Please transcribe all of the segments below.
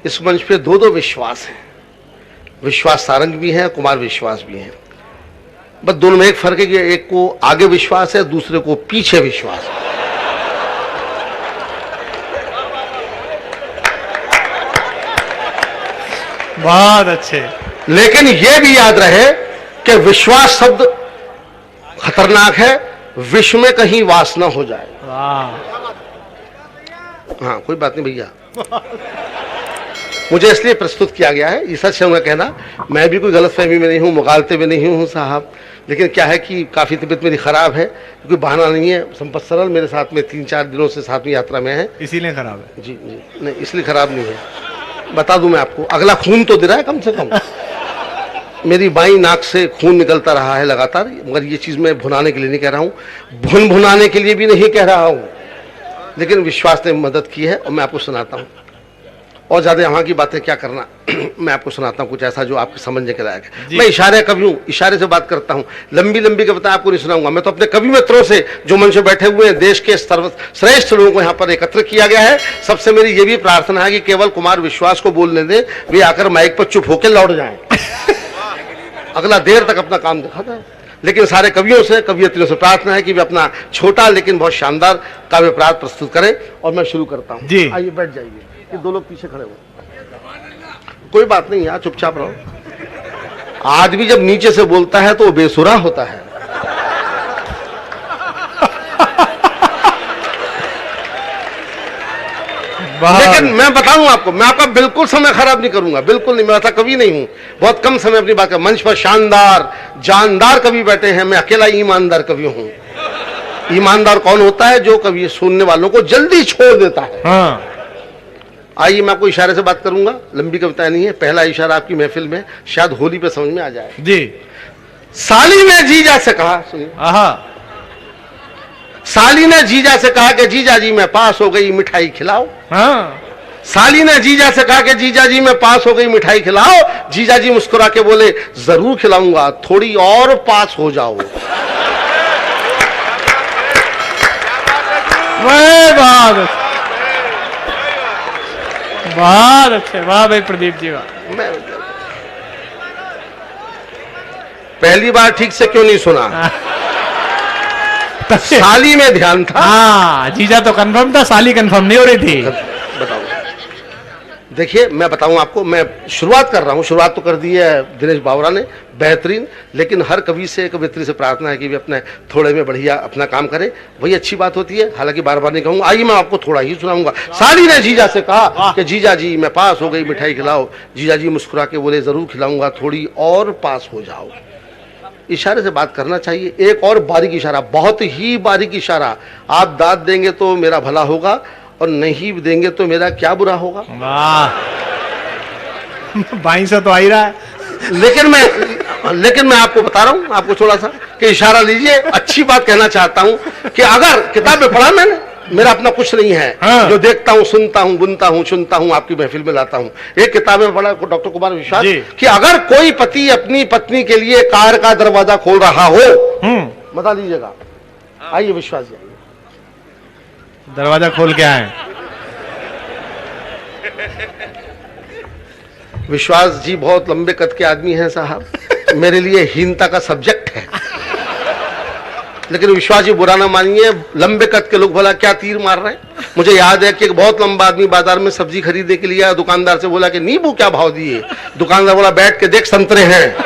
इस मंच पे दो दो विश्वास हैं, विश्वास सारंग भी हैं, कुमार विश्वास भी हैं। बस दोनों में एक फर्क है कि एक को आगे विश्वास है, दूसरे को पीछे विश्वास है। बहुत अच्छे। लेकिन यह भी याद रहे कि विश्वास शब्द खतरनाक है, विश्व में कहीं वास न हो जाए। वाह। हाँ, कोई बात नहीं भैया, मुझे इसलिए प्रस्तुत किया गया है, ये सच है उनका कहना। मैं भी कोई गलतफहमी में नहीं हूँ, मुगालते में नहीं हूँ साहब, लेकिन क्या है कि काफ़ी तबीयत मेरी ख़राब है, क्योंकि बहाना नहीं है। संपत सरल मेरे साथ में 3-4 दिनों से साथ में यात्रा में है, इसीलिए खराब है। जी जी, नहीं इसलिए ख़राब नहीं है। बता दूं मैं आपको, अगला खून तो दे रहा है कम से कम। मेरी बाईं नाक से खून निकलता रहा है लगातार, मगर ये चीज़ मैं भुनाने के लिए नहीं कह रहा हूँ, भुनाने के लिए भी नहीं कह रहा हूँ, लेकिन विश्वास ने मदद की है और मैं आपको सुनाता हूँ। और ज़्यादा यहाँ की बातें क्या करना, मैं आपको सुनाता हूँ कुछ ऐसा जो आपके समझने के लायक है। मैं इशारे कवि हूँ, इशारे से बात करता हूँ, लंबी लंबी कविता आपको नहीं सुनाऊंगा। मैं तो अपने कवि मित्रों से जो मंच में बैठे हुए हैं, देश के सर्वश्रेष्ठ लोगों को यहाँ पर एकत्र किया गया है, सबसे मेरी ये भी प्रार्थना है कि केवल कुमार विश्वास को बोलने दें, वे आकर माइक पर चुप होकर लौट जाएं, अगला देर तक अपना काम दिखाता है। लेकिन सारे कवियों से, कवियत्रियों से प्रार्थना है कि वे अपना छोटा लेकिन बहुत शानदार काव्य पराध प्रस्तुत करें। और मैं शुरू करता हूँ। आइए बैठ जाइए, ये दो लोग पीछे खड़े हो, कोई बात नहीं यार, चुपचाप रहो। आदमी जब नीचे से बोलता है तो वो बेसुरा होता है। लेकिन मैं बताऊं आपको, मैं आपका बिल्कुल समय खराब नहीं करूंगा, बिल्कुल नहीं। मैं ऐसा कवि नहीं हूं, बहुत कम समय अपनी बात कर। मंच पर शानदार जानदार कवि बैठे हैं, मैं अकेला ईमानदार कवि हूं। ईमानदार कौन होता है? जो कवि सुनने वालों को जल्दी छोड़ देता है। हाँ। आइए मैं आपको इशारे से बात करूंगा, लंबी कविता नहीं है। पहला इशारा आपकी महफिल में शायद होली पे समझ में आ जाए जी। साली ने जीजा से कहा, सुनिए, साली ने जीजा से कहा कि जीजा जी मैं पास हो गई, मिठाई खिलाओ। हाँ। साली ने जीजा से कहा कि जीजा जी मैं पास हो गई, मिठाई खिलाओ। जीजा जी मुस्कुरा के बोले जरूर खिलाऊंगा, थोड़ी और पास हो जाओ। बहुत अच्छे, वाह भाई प्रदीप जी, वाह। मैं पहली बार ठीक से क्यों नहीं सुना? साली में ध्यान था। हाँ, जीजा तो कंफर्म था, साली कंफर्म नहीं हो रही थी। बताओ, देखिए मैं बताऊं आपको, मैं शुरुआत कर रहा हूं, शुरुआत तो कर दी है दिनेश बावरा ने, बेहतरीन। लेकिन हर कवि से, कवियत्री से प्रार्थना है कि वे अपने थोड़े में बढ़िया अपना काम करें, वही अच्छी बात होती है। हालांकि बार बार नहीं कहूंगा, आइए मैं आपको थोड़ा ही सुनाऊंगा। साली ने जीजा से कहा कि जीजा जी मैं पास हो गई, मिठाई खिलाओ। जीजा जी मुस्कुरा के बोले जरूर खिलाऊंगा, थोड़ी और पास हो जाओ। इशारे से बात करना चाहिए। एक और बारीक इशारा, बहुत ही बारीक इशारा, आप दाद देंगे तो मेरा भला होगा और नहीं देंगे तो मेरा क्या बुरा होगा। वाह, बाई से तो आ ही रहा है। लेकिन मैं आपको बता रहा हूं, आपको थोड़ा सा कि इशारा लीजिए। अच्छी बात कहना चाहता हूं कि अगर किताब में पढ़ा मैंने, मेरा अपना कुछ नहीं है। हाँ। जो देखता हूं, सुनता हूं, बुनता हूं, चुनता हूं, आपकी महफिल में लाता हूं। एक किताब में पढ़ा डॉक्टर कुमार विश्वास कि अगर कोई पति अपनी पत्नी के लिए कार का दरवाजा खोल रहा हो, बता दीजिएगा। आइए विश्वास जी, दरवाजा खोल के आए। विश्वास जी बहुत लंबे कद के आदमी हैं साहब, मेरे लिए हीनता का सब्जेक्ट है। लेकिन विश्वास जी बुरा ना मानिए, लंबे कद के लोग भला क्या तीर मार रहे हैं। मुझे याद है कि एक बहुत लंबा आदमी बाजार में सब्जी खरीदने के लिए आया, दुकानदार से बोला कि नींबू क्या भाव दिए? दुकानदार बोला बैठ के देख संतरे हैं।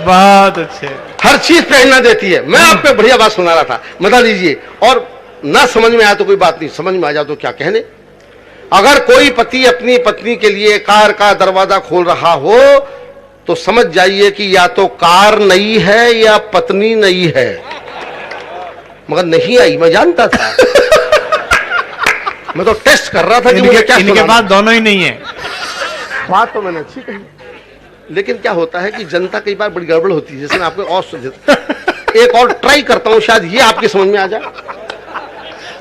बहुत अच्छे, हर चीज प्रेरणा देती है। मैं आप पे बढ़िया बात सुना रहा था, मजा लीजिए। और ना समझ में आया तो कोई बात नहीं, समझ में आ जाए तो क्या कहने। अगर कोई पति अपनी पत्नी के लिए कार का दरवाजा खोल रहा हो तो समझ जाइए कि या तो कार नई है या पत्नी नई है। मगर नहीं आई, मैं जानता था। मैं तो टेस्ट कर रहा था कि मुझे क्या इनके पास दोनों ही नहीं है। बात तो मैंने अच्छी कही, लेकिन क्या होता है कि जनता कई बार बड़ी गड़बड़ होती है। जैसे मैं आपको और एक और ट्राई करता हूं, शायद ये आपकी समझ में आ जाए।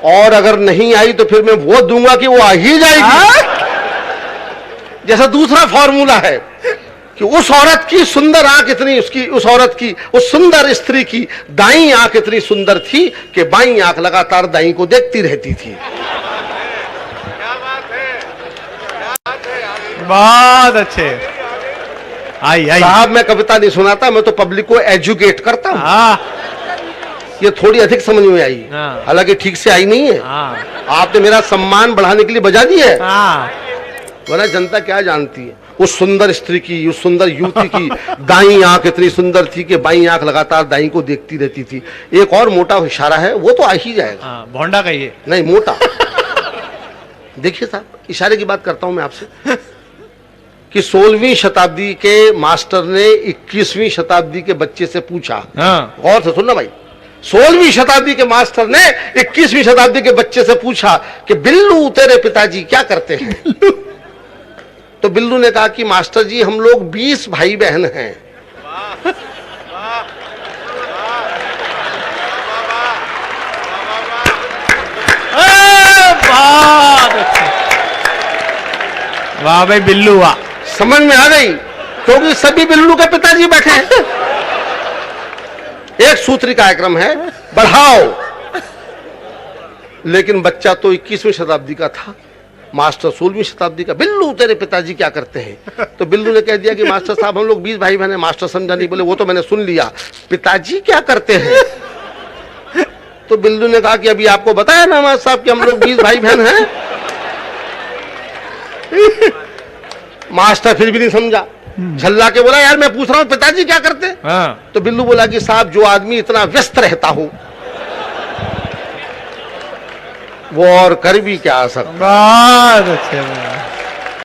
और अगर नहीं आई तो फिर मैं वो दूंगा कि वो आ ही जाएगी। जैसा दूसरा फॉर्मूला है कि उस औरत की सुंदर आंख इतनी, उसकी उस औरत की, उस सुंदर स्त्री की दाईं आंख इतनी सुंदर थी कि बाईं आंख लगातार दाईं को देखती रहती थी। बहुत अच्छे। आई आई। साहब मैं कविता नहीं सुनाता, मैं तो पब्लिक को एजुकेट करता हूँ। हाँ ये थोड़ी अधिक समझ में आई, हाँ। हालांकि ठीक से आई नहीं है। हाँ आपने मेरा सम्मान बढ़ाने के लिए बजा दी है, हाँ। वरना जनता क्या जानती है उस सुंदर स्त्री की, उस सुंदर युवती की दाईं आंख इतनी सुंदर थी कि बाईं आंख लगातार दाईं को देखती रहती थी। एक और मोटा इशारा है, वो तो आ ही जाएगा। हाँ, भोंडा कहिए। नहीं, मोटा। देखिए साहब, इशारे की बात करता हूं मैं आपसे कि 16वीं शताब्दी के मास्टर ने 21वीं शताब्दी के बच्चे से पूछा। हाँ। गौर से सुनना भाई, 16वीं शताब्दी के मास्टर ने 21वीं शताब्दी के बच्चे से पूछा कि बिल्लू तेरे पिताजी क्या करते हैं? तो बिल्लू ने कहा कि मास्टर जी हम लोग 20 भाई बहन हैं। बहुत अच्छे। वाह भाई बिल्लू वाह। समझ में आ गई, क्योंकि सभी बिल्लू के पिताजी बैठे हैं। एक सूत्री कार्यक्रम है, बढ़ाओ। लेकिन बच्चा तो 21वीं शताब्दी का था, मास्टर 16वीं शताब्दी का। बिल्लू तेरे पिताजी क्या करते हैं? तो बिल्लू ने कह दिया कि मास्टर साहब हम लोग 20 भाई बहन हैं। मास्टर समझा नहीं, बोले वो तो मैंने सुन लिया, पिताजी क्या करते हैं? तो बिल्लू ने कहा कि अभी आपको बताया ना मास्टर साहब कि हम लोग 20 भाई बहन हैं। मास्टर फिर भी नहीं समझा, झल्ला के बोला यार मैं पूछ रहा हूं पिताजी क्या करते हैं? हाँ। तो बिल्लू बोला कि साहब जो आदमी इतना व्यस्त रहता हो वो और कर भी क्या सकता। बहुत अच्छे।